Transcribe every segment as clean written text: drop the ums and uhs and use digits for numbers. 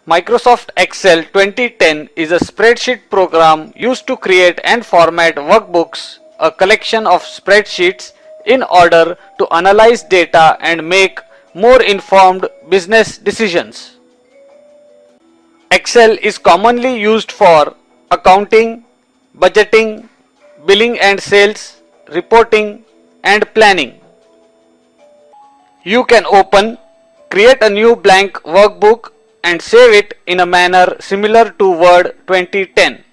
Microsoft Excel 2010 is a spreadsheet program used to create and format workbooks, a collection of spreadsheets in order to analyze data and make more informed business decisions. Excel is commonly used for accounting, budgeting, billing and sales, reporting, and planning. You can open, create a new blank workbook and save it in a manner similar to Word 2010.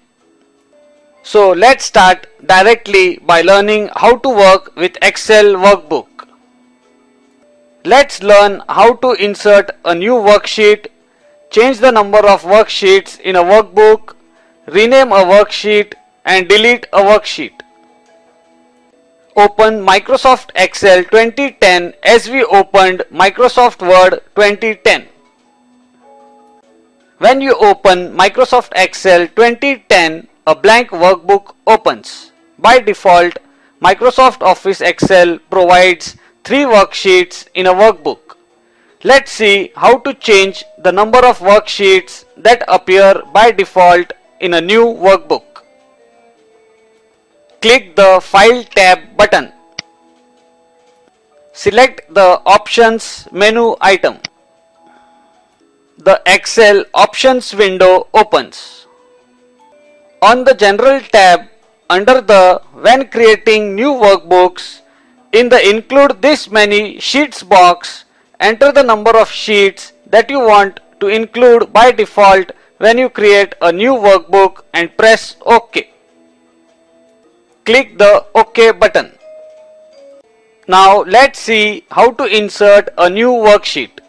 So let's start directly by learning how to work with Excel workbook. Let's learn how to insert a new worksheet, change the number of worksheets in a workbook, rename a worksheet and delete a worksheet. Open Microsoft Excel 2010 as we opened Microsoft Word 2010. When you open Microsoft Excel 2010, a blank workbook opens. By default, Microsoft Office Excel provides 3 worksheets in a workbook. Let's see how to change the number of worksheets that appear by default in a new workbook. Click the File tab button. Select the Options menu item. The Excel Options window opens. On the General tab, under the When creating new workbooks, in the Include this many sheets box, enter the number of sheets that you want to include by default when you create a new workbook and press OK. Click the OK button. Now let's see how to insert a new worksheet.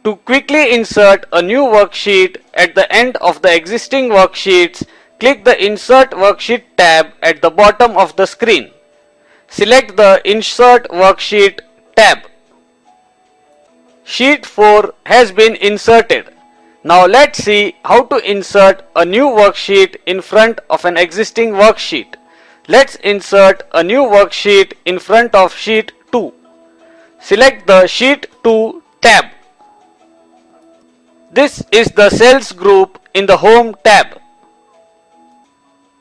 To quickly insert a new worksheet at the end of the existing worksheets, click the Insert Worksheet tab at the bottom of the screen. Select the Insert Worksheet tab. Sheet 4 has been inserted. Now let's see how to insert a new worksheet in front of an existing worksheet. Let's insert a new worksheet in front of Sheet 2. Select the Sheet 2 tab. This is the cells group in the Home tab.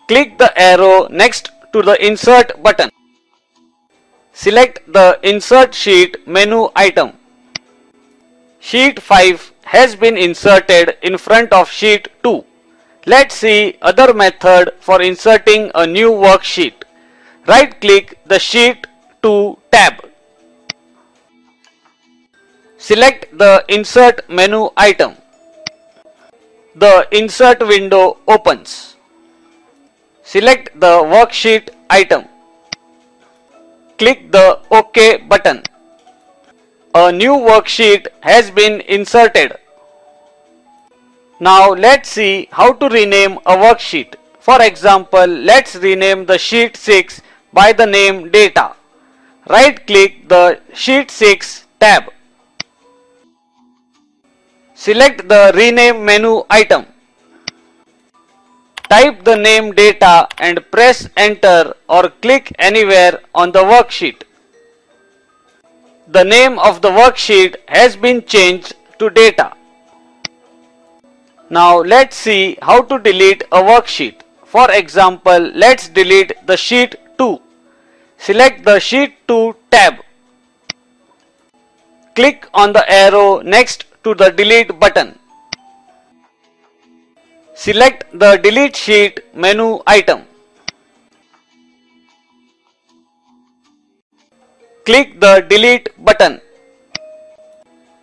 Click the arrow next to the Insert button. Select the Insert Sheet menu item. Sheet 5 has been inserted in front of Sheet 2. Let's see other method for inserting a new worksheet. Right click the Sheet 2 tab. Select the Insert menu item. The Insert window opens. Select the worksheet item. Click the OK button. A new worksheet has been inserted. Now let's see how to rename a worksheet. For example, let's rename the sheet 6 by the name Data. Right click the Sheet 6 tab. Select the Rename menu item. Type the name Data and press Enter or click anywhere on the worksheet. The name of the worksheet has been changed to Data. Now let's see how to delete a worksheet. For example, let's delete the Sheet 2. Select the Sheet 2 tab. Click on the arrow next to the Delete button. Select the Delete Sheet menu item. Click the Delete button.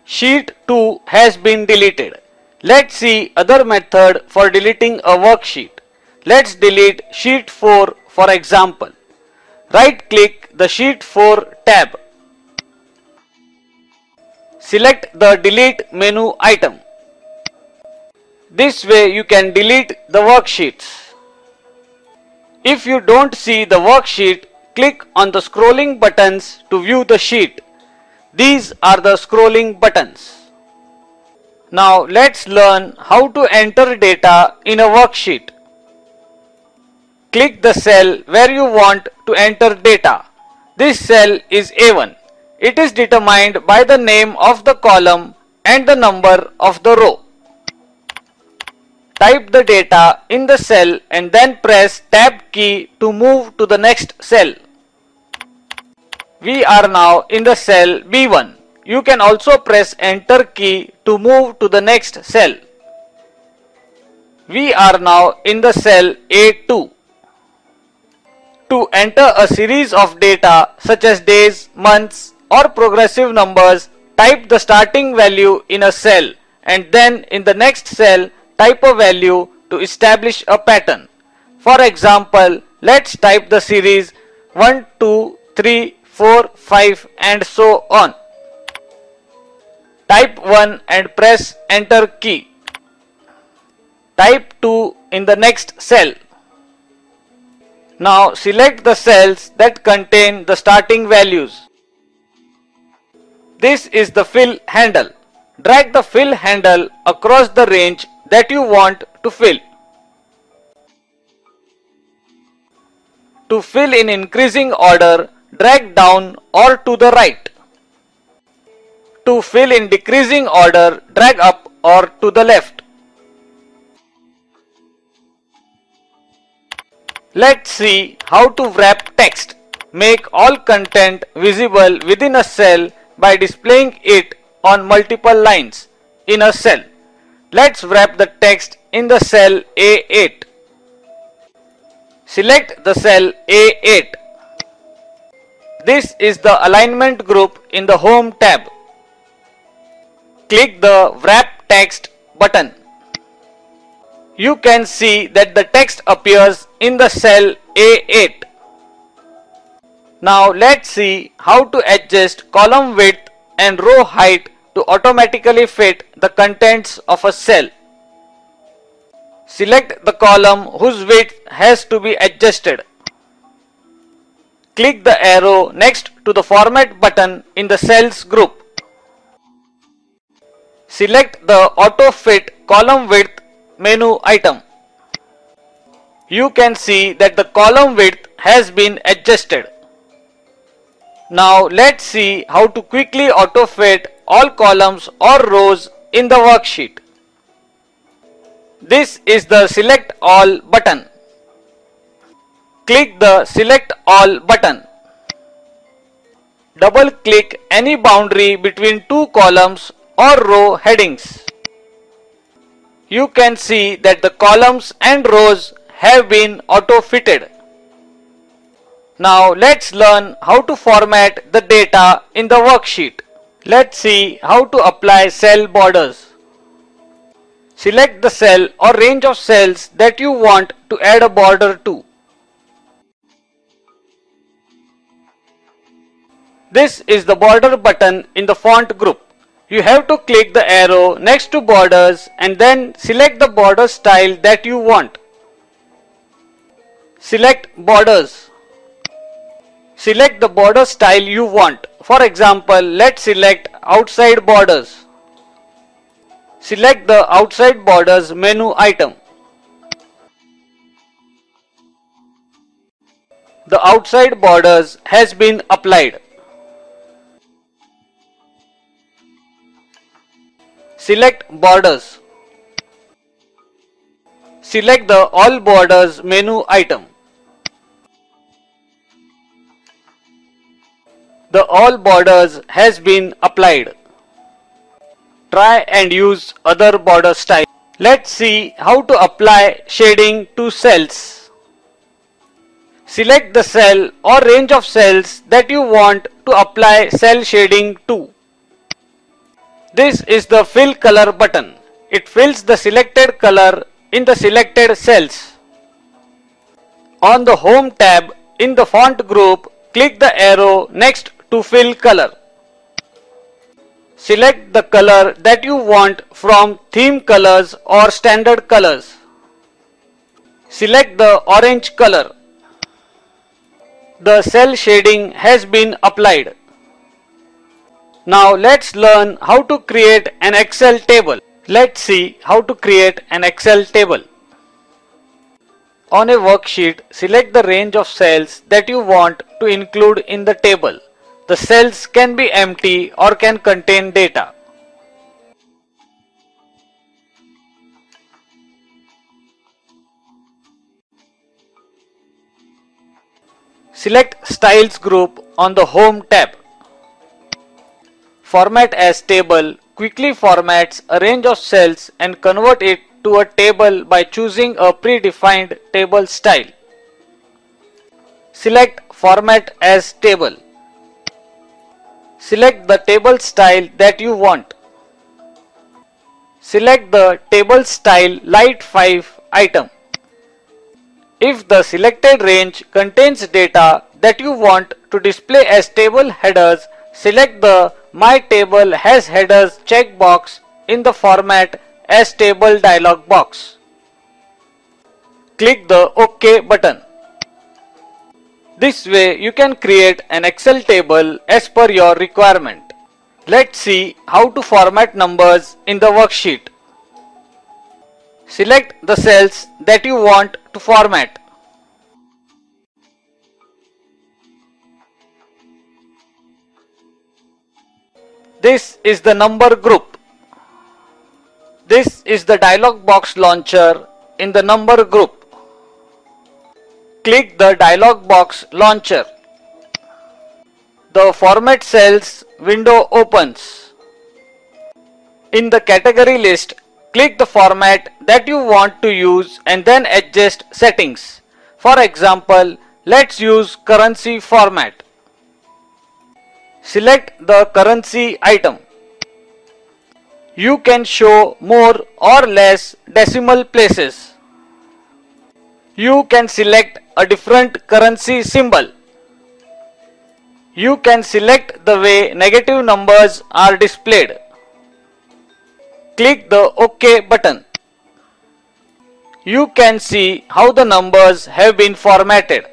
Sheet 2 has been deleted. Let's see other method for deleting a worksheet. Let's delete Sheet 4 for example. Right click the Sheet 4 tab. Select the Delete menu item. This way you can delete the worksheets. If you don't see the worksheet, click on the scrolling buttons to view the sheet. These are the scrolling buttons. Now let's learn how to enter data in a worksheet. Click the cell where you want to enter data. This cell is A1. It is determined by the name of the column and the number of the row. Type the data in the cell and then press Tab key to move to the next cell. We are now in the cell B1. You can also press Enter key to move to the next cell. We are now in the cell A2. To enter a series of data such as days, months or progressive numbers, type the starting value in a cell and then in the next cell type a value to establish a pattern. For example, let's type the series 1, 2, 3, 4, 5 and so on. Type 1 and press Enter key. Type 2 in the next cell. Now select the cells that contain the starting values. This is the fill handle. Drag the fill handle across the range that you want to fill. To fill in increasing order, drag down or to the right. To fill in decreasing order, drag up or to the left. Let's see how to wrap text. Make all content visible within a cell by displaying it on multiple lines in a cell. Let's wrap the text in the cell A8. Select the cell A8. This is the alignment group in the Home tab. Click the Wrap Text button. You can see that the text appears in the cell A8. Now let's see how to adjust column width and row height to automatically fit the contents of a cell. Select the column whose width has to be adjusted. Click the arrow next to the Format button in the Cells group. Select the Auto Fit Column Width menu item. You can see that the column width has been adjusted. Now let's see how to quickly auto fit all columns or rows in the worksheet. This is the Select All button. Click the Select All button. Double click any boundary between two columns or row headings. You can see that the columns and rows have been auto-fitted. Now let's learn how to format the data in the worksheet. Let's see how to apply cell borders. Select the cell or range of cells that you want to add a border to. This is the border button in the font group. You have to click the arrow next to borders and then select the border style that you want. Select borders. Select the border style you want. For example, let's select outside borders. Select the outside borders menu item. The outside borders has been applied. Select borders. Select the all borders menu item. The all borders has been applied. Try and use other border style. Let's see how to apply shading to cells. Select the cell or range of cells that you want to apply cell shading to. This is the Fill Color button. It fills the selected color in the selected cells. On the Home tab in the Font group, click the arrow next to Fill Color. Select the color that you want from Theme Colors or Standard Colors. Select the orange color. The cell shading has been applied. Now let's learn how to create an Excel table. Let's see how to create an Excel table. On a worksheet, select the range of cells that you want to include in the table. The cells can be empty or can contain data. Select Styles group on the Home tab. Format as table quickly formats a range of cells and convert it to a table by choosing a predefined table style. Select Format as table. Select the table style that you want. Select the table style Light 5 item. If the selected range contains data that you want to display as table headers, select the My Table Has Headers checkbox in the Format as Table dialog box. Click the OK button. This way you can create an Excel table as per your requirement. Let's see how to format numbers in the worksheet. Select the cells that you want to format. This is the number group. This is the dialog box launcher in the number group. Click the dialog box launcher. The Format Cells window opens. In the category list, click the format that you want to use and then adjust settings. For example, let's use currency format. Select the currency item. You can show more or less decimal places. You can select a different currency symbol. You can select the way negative numbers are displayed. Click the OK button. You can see how the numbers have been formatted.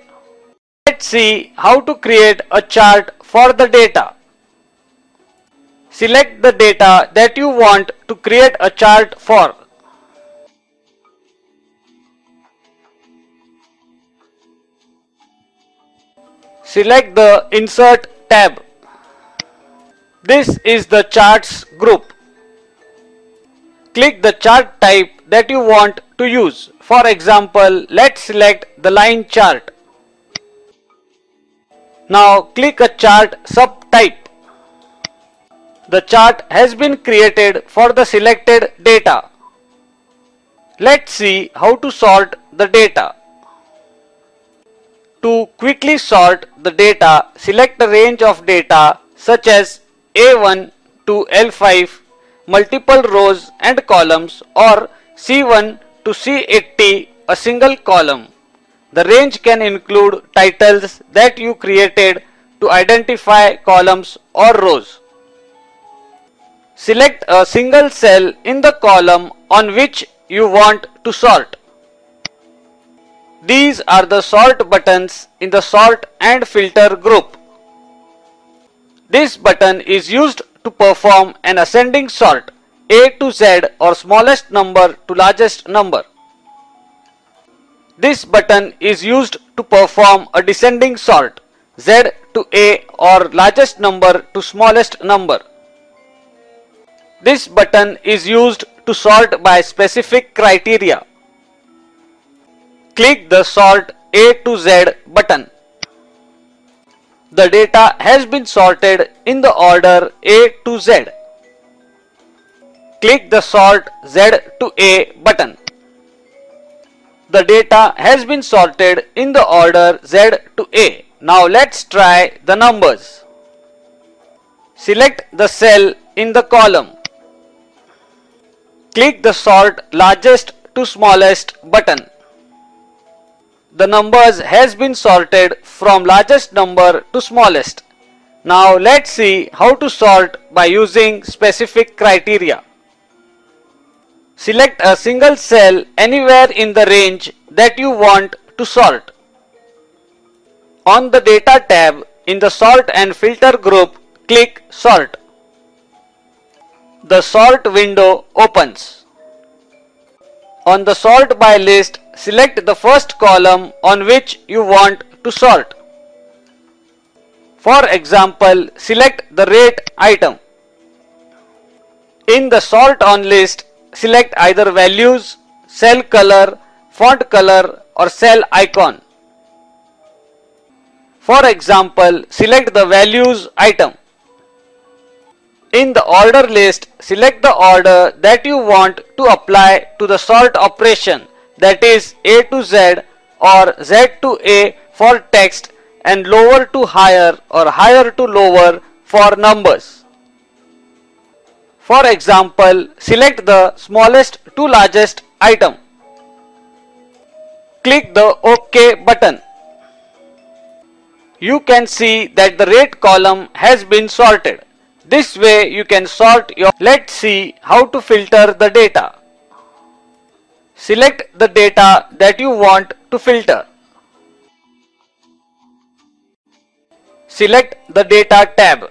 Let's see how to create a chart for the data. Select the data that you want to create a chart for. Select the Insert tab. This is the Charts group. Click the chart type that you want to use. For example, let's select the line chart. Now click a chart subtype. The chart has been created for the selected data. Let's see how to sort the data. To quickly sort the data, select a range of data such as A1 to L5, multiple rows and columns, or C1 to C80, a single column. The range can include titles that you created to identify columns or rows. Select a single cell in the column on which you want to sort. These are the sort buttons in the Sort and Filter group. This button is used to perform an ascending sort, A to Z or smallest number to largest number. This button is used to perform a descending sort, Z to A or largest number to smallest number. This button is used to sort by specific criteria. Click the Sort A to Z button. The data has been sorted in the order A to Z. Click the Sort Z to A button. The data has been sorted in the order Z to A. Now let's try the numbers. Select the cell in the column. Click the Sort Largest to Smallest button. The numbers has been sorted from largest number to smallest. Now let's see how to sort by using specific criteria. Select a single cell anywhere in the range that you want to sort. On the Data tab in the Sort and Filter group, click Sort. The Sort window opens. On the Sort by list, select the first column on which you want to sort. For example, select the rate item. In the Sort on list, select either values, cell color, font color or cell icon. For example, select the values item. In the order list, select the order that you want to apply to the sort operation, that is A to Z or Z to A for text and lower to higher or higher to lower for numbers. For example, select the smallest to largest item. Click the OK button. You can see that the rate column has been sorted. This way you can sort your. Let's see how to filter the data. Select the data that you want to filter. Select the data tab.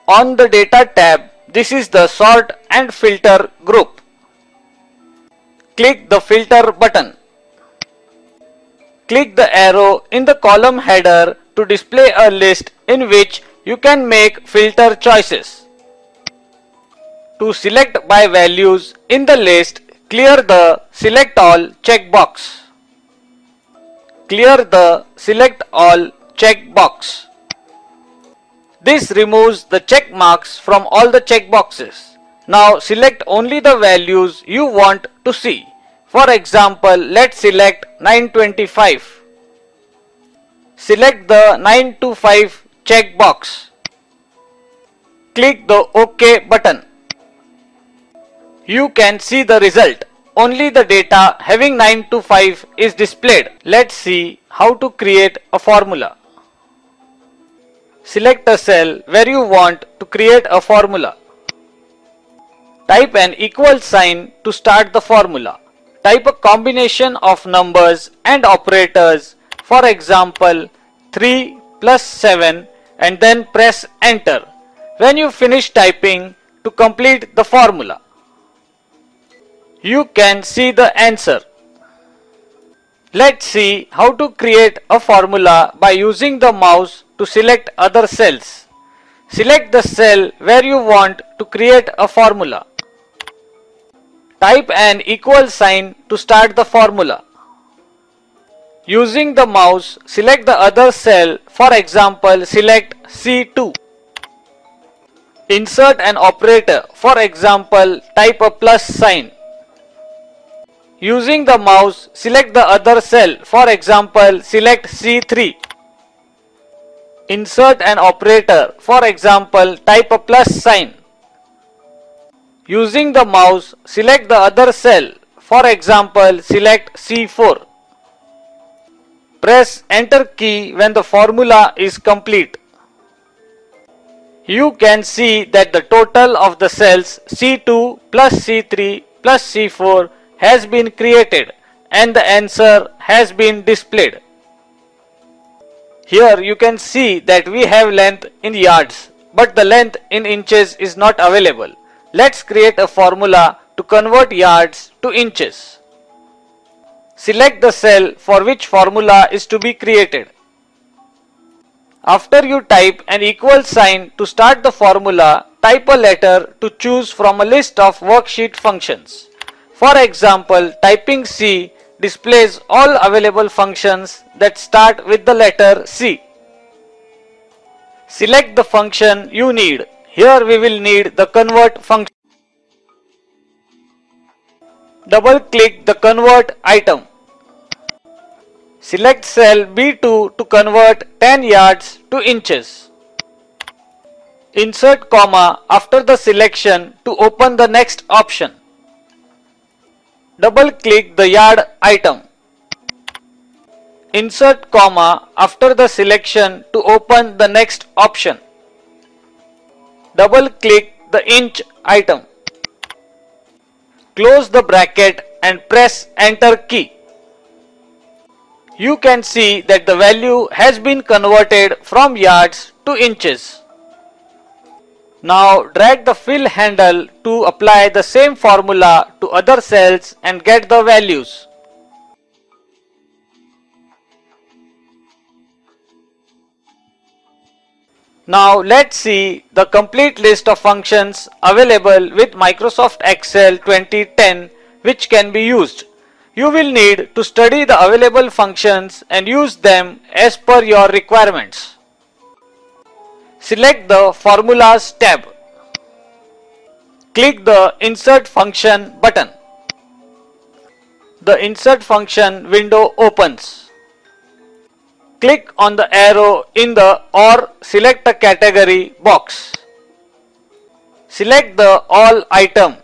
On the data tab, this is the sort and filter group. Click the filter button. Click the arrow in the column header to display a list in which you can make filter choices. To select by values in the list, clear the Select All checkbox. Clear the Select All checkbox. This removes the check marks from all the checkboxes. Now select only the values you want to see. For example, let's select 925. Select the 925 checkbox. Click the OK button. You can see the result. Only the data having 925 is displayed. Let's see how to create a formula. Select a cell where you want to create a formula. Type an equal sign to start the formula. Type a combination of numbers and operators, for example 3 plus 7, and then press enter when you finish typing to complete the formula. You can see the answer. Let's see how to create a formula by using the mouse to select other cells. Select the cell where you want to create a formula. Type an equal sign to start the formula. Using the mouse, select the other cell, for example, select C2. Insert an operator, for example, type a plus sign. Using the mouse, select the other cell, for example, select C3. Insert an operator, for example, type a plus sign. Using the mouse, select the other cell, for example, select C4. Press enter key when the formula is complete. You can see that the total of the cells C2 plus C3 plus C4 has been created and the answer has been displayed. Here you can see that we have length in yards, but the length in inches is not available. Let's create a formula to convert yards to inches. Select the cell for which formula is to be created. After you type an equal sign to start the formula, type a letter to choose from a list of worksheet functions. For example, typing C displays all available functions that start with the letter C. Select the function you need. Here we will need the convert function. Double click the convert item. Select cell B2 to convert 10 yards to inches. Insert comma after the selection to open the next option. Double click the yard item. Insert comma after the selection to open the next option. Double click the inch item. Close the bracket and press enter key. You can see that the value has been converted from yards to inches. Now drag the fill handle to apply the same formula to other cells and get the values. Now let's see the complete list of functions available with Microsoft Excel 2010 which can be used. You will need to study the available functions and use them as per your requirements. Select the Formulas tab. Click the Insert Function button. The Insert Function window opens. Click on the arrow in the or select a category box. Select the All item.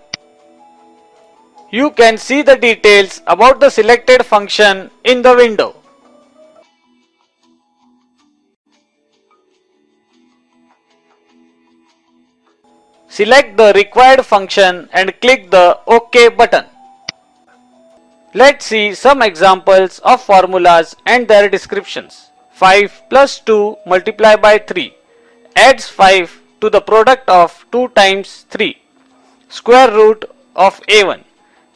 You can see the details about the selected function in the window. Select the required function and click the OK button. Let's see some examples of formulas and their descriptions. 5 plus 2 multiplied by 3 adds 5 to the product of 2 times 3. Square root of a1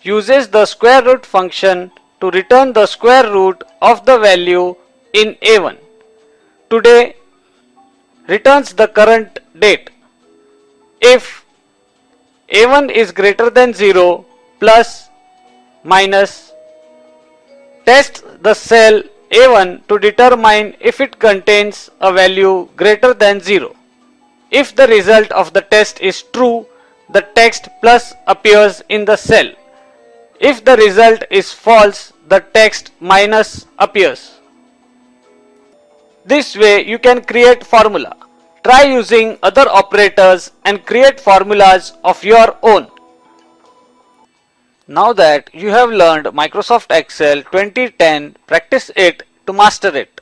uses the square root function to return the square root of the value in a1. Today returns the current date. If a1 is greater than 0, plus, minus, test the cell a1 to determine if it contains a value greater than 0. If the result of the test is true, the text plus appears in the cell. If the result is false, the text minus appears. This way you can create formula. Try using other operators and create formulas of your own. Now that you have learned Microsoft Excel 2010, practice it to master it.